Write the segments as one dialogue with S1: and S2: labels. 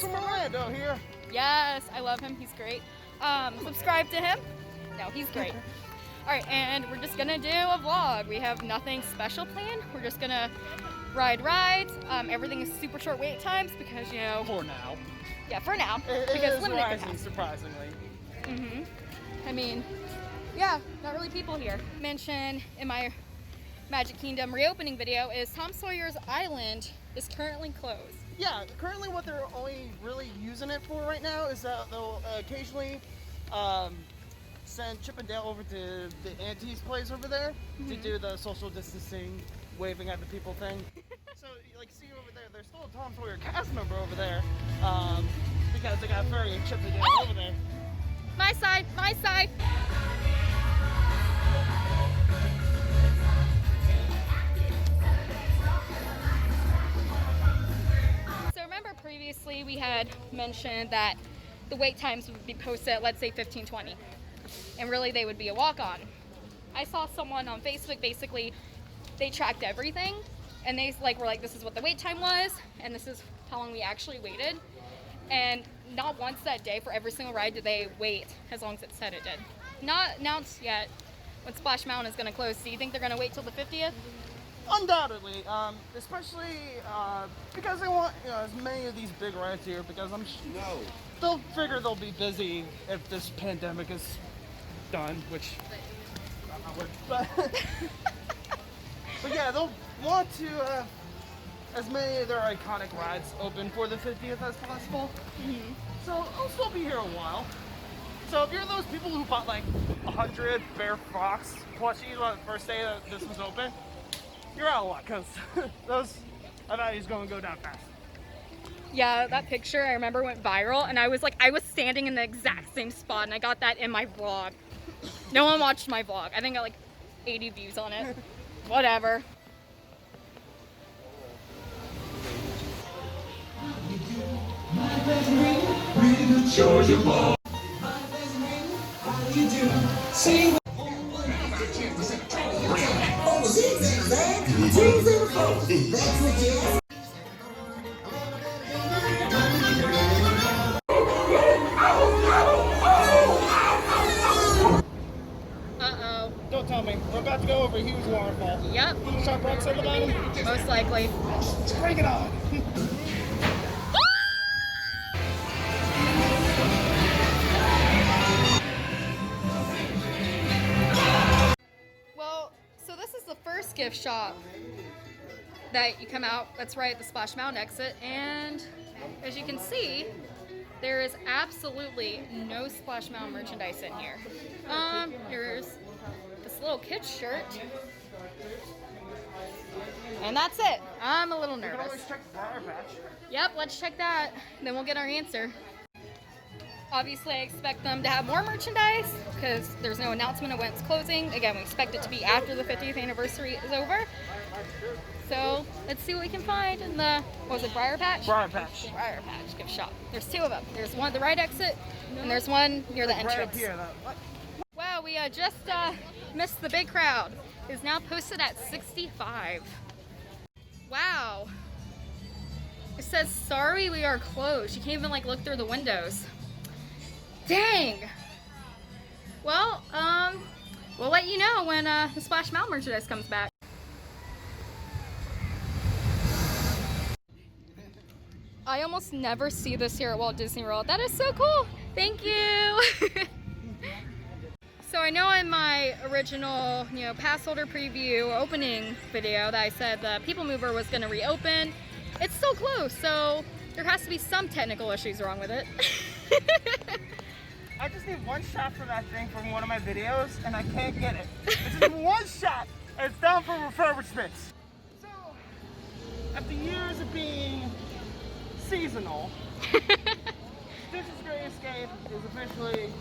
S1: from Orlando here.
S2: Yes, I love him. He's great. Subscribe to him. No, he's great. All right, and we're just gonna do a vlog. We have nothing special planned. We're just gonna ride rides. Everything is super short wait times because, you know.
S1: For now.
S2: Yeah, for now.
S1: It
S2: because
S1: is
S2: limited
S1: rising,
S2: capacity.
S1: surprisingly.
S2: I mean, yeah, not really people here. Mention in my Magic Kingdom reopening video is Tom Sawyer's Island is currently closed.
S1: Yeah, currently what they're only really using it for right now is that they'll occasionally send Chip and Dale over to the Auntie's place over there to do the social distancing, waving at the people thing. So, like, see over there, there's still a Tom Sawyer cast member over there because they got Ferry and Chip and Dale over there.
S2: My side, my side. So remember previously we had mentioned that the wait times would be posted at, let's say, 15:20, and really they would be a walk-on. I saw someone on Facebook, basically they tracked everything and they were like, this is what the wait time was and this is how long we actually waited, and not once that day for every single ride did they wait as long as it said it did. Not announced yet when Splash Mountain is going to close. Do you think they're going to wait till the 50th?
S1: Undoubtedly, especially because they want as many of these big rides here, because they'll figure they'll be busy if this pandemic is done, which but yeah, they'll want to as many of their iconic rides open for the 50th as possible. So I'll still be here a while. So if you're those people who bought like 100 Bear Fox plushies on the first day that this was open, you're out of luck, because those values going to go down fast.
S2: Yeah, that picture I remember went viral, and I was standing in the exact same spot, and I got that in my vlog. No one watched my vlog. I think I got like 80 views on it. Whatever. Uh-oh.
S1: Don't tell me. We're about to go over a huge waterfall.
S2: Yep.
S1: Sharp rocks at the bottom.
S2: Most likely.
S1: Bring it on.
S2: Well, so this is the first gift shop that you come out. That's right at the Splash Mountain exit, and as you can see, there is absolutely no Splash Mountain merchandise in here. There's this little kid's shirt, and that's it. I'm a little
S1: We can
S2: nervous.
S1: always check the Briar Patch.
S2: Yep, let's check that, then we'll get our answer. Obviously, I expect them to have more merchandise because there's no announcement of when it's closing. Again, we expect it to be after the 50th anniversary is over. So let's see what we can find in the, what was it, Briar Patch?
S1: Briar Patch.
S2: Briar Patch gift shop. There's two of them. There's one at the right exit, and there's one near the
S1: Right up
S2: entrance.
S1: here.
S2: Wow, we just missed the big crowd. It is now posted at 65. Wow. It says, sorry, we are closed. You can't even look through the windows. Dang. Well, we'll let you know when the Splash Mountain merchandise comes back. I almost never see this here at Walt Disney World. That is so cool. Thank you. So I know in my original, pass holder preview opening video that I said the People Mover was going to reopen. It's still closed, so there has to be some technical issues wrong with it.
S1: I just need one shot for that thing from one of my videos, and I can't get it. It's just one shot, and it's down for refurbishment. So, after years of being seasonal, Stitch's Great Escape is officially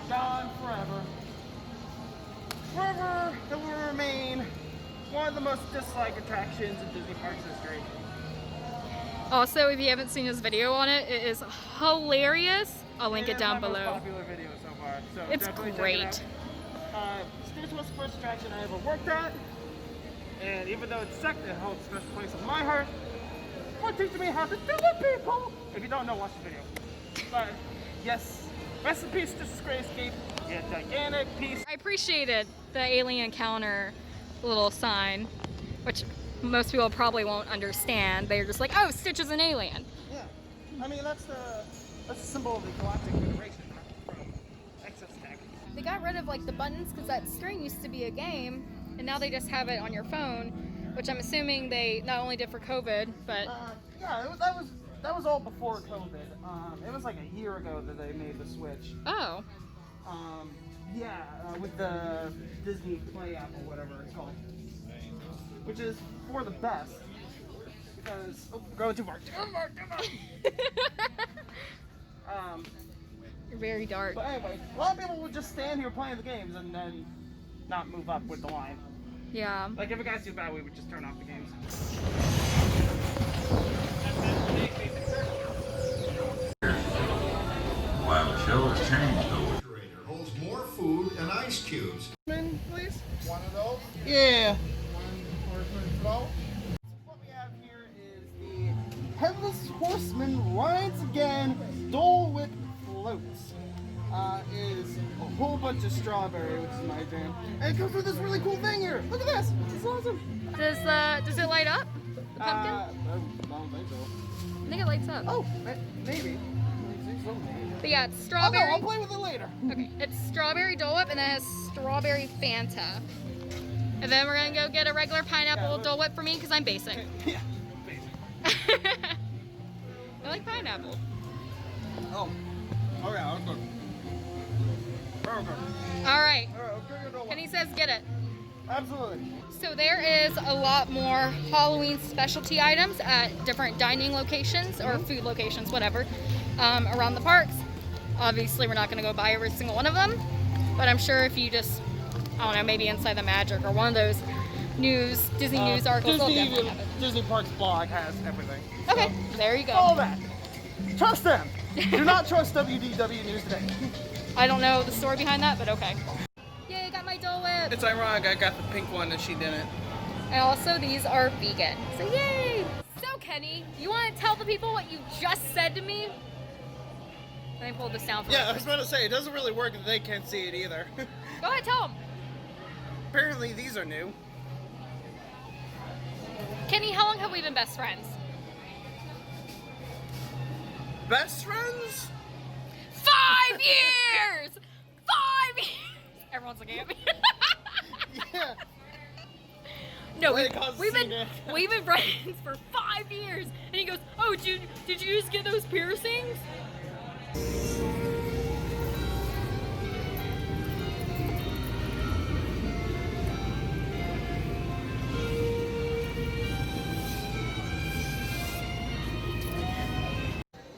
S1: gone forever. Forever, it will remain one of the most disliked attractions in Disney Parks history.
S2: Also, if you haven't seen his video on it, it is hilarious. I'll link it down
S1: my most
S2: below.
S1: popular video so far, so
S2: It's
S1: definitely
S2: great.
S1: check it out. Stitch was the first attraction I ever worked at, and even though it's second, it holds a special place in my heart for teaching me how to do it, people. If you don't know, watch the video. But yes, rest in peace to Skyscape. Yeah, gigantic piece.
S2: I appreciated the alien counter little sign, which most people probably won't understand. They're just like, oh, Stitch is an alien.
S1: Yeah, I mean that's the symbol of the Galactic Federation from Excess Tech.
S2: They got rid of like the buttons because that string used to be a game, and now they just have it on your phone, which I'm assuming they not only did for COVID, but
S1: Yeah, that was all before COVID. It was like a year ago that they made the switch.
S2: oh,
S1: With the Disney Play app or whatever it's called, which is for the best because we're going too far.
S2: you're very dark.
S1: But anyway, a lot of people would just stand here playing the games and then not move up with the line.
S2: Yeah.
S1: Like if it got too bad, we would just turn off the games.
S3: While the show has changed, though.
S4: Refrigerator holds more food and ice cubes.
S1: Please.
S4: One of those.
S1: Yeah.
S4: One Horseman Dole.
S1: What we have here is the Headless Horseman rides again Dole Whip floats. Is a whole bunch of strawberry, which is my jam. And it comes with this really cool thing here. Look at this. This is awesome.
S2: Does it light up? The pumpkin?
S1: I don't think so.
S2: I think it lights up.
S1: Oh, maybe.
S2: But yeah, it's
S1: Oh no,
S2: strawberry.
S1: I'll play with it later.
S2: Okay, it's strawberry Dole Whip and then it has strawberry Fanta. And then we're gonna go get a regular pineapple Dole Whip for me because I'm basic.
S1: Yeah, basic.
S2: I like pineapple.
S1: Oh yeah, that's good. Very good.
S2: All right,
S1: Alright, okay, you know what?
S2: Kenny says get it.
S1: Absolutely.
S2: So there is a lot more Halloween specialty items at different dining locations or food locations, whatever, around the parks. Obviously, we're not going to go buy every single one of them, but I'm sure if you just, I don't know, maybe Inside the Magic or one of those Disney news articles, they'll definitely have it.
S1: Disney Parks blog has everything.
S2: Okay, there you go.
S1: All that. Trust them. Do not trust WDW News Today.
S2: I don't know the story behind that, but okay. Yay, got my Dole Whip.
S1: It's ironic I got the pink one and she didn't.
S2: And also, these are vegan. So yay! So Kenny, you want to tell the people what you just said to me? Let me pull this down for
S1: Yeah, I
S2: you.
S1: was about to say, it doesn't really work if they can't see it either.
S2: Go ahead, tell them.
S1: Apparently these are new.
S2: Kenny, how long have we been best friends?
S1: Best friends?
S2: 5 years! 5 years! Everyone's looking at me.
S1: Yeah.
S2: No,
S1: Way to cause
S2: we've
S1: a scene,
S2: been
S1: Nick.
S2: we've been friends for 5 years, and he goes, "Oh, did you just get those piercings?"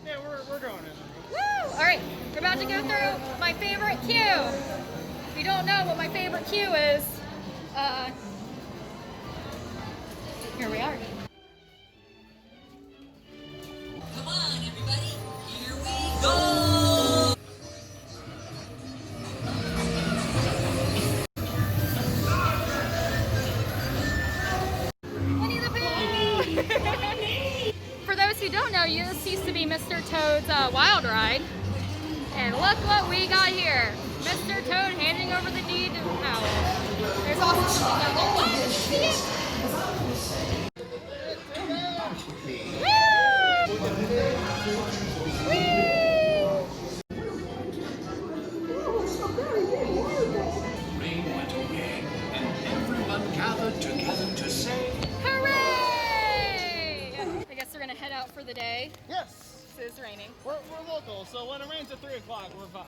S1: Yeah, we're going in.
S2: Woo! All right, we're about to go through my favorite queue. If you don't know what my favorite queue is, here we are.
S5: Come on, everybody, here we go!
S2: Winnie the Pooh! For those who don't know, this used to be Mr. Toad's wild ride. And look what we got here. Mr. Toad handing over the deed to Owl. There's also something down there. What? See it?
S6: Rain went away, and everyone gathered together to say,
S2: Hooray! I guess we're gonna head out for the day.
S1: Yes.
S2: It is raining.
S1: We're local, so when it rains at 3 o'clock, we're fine.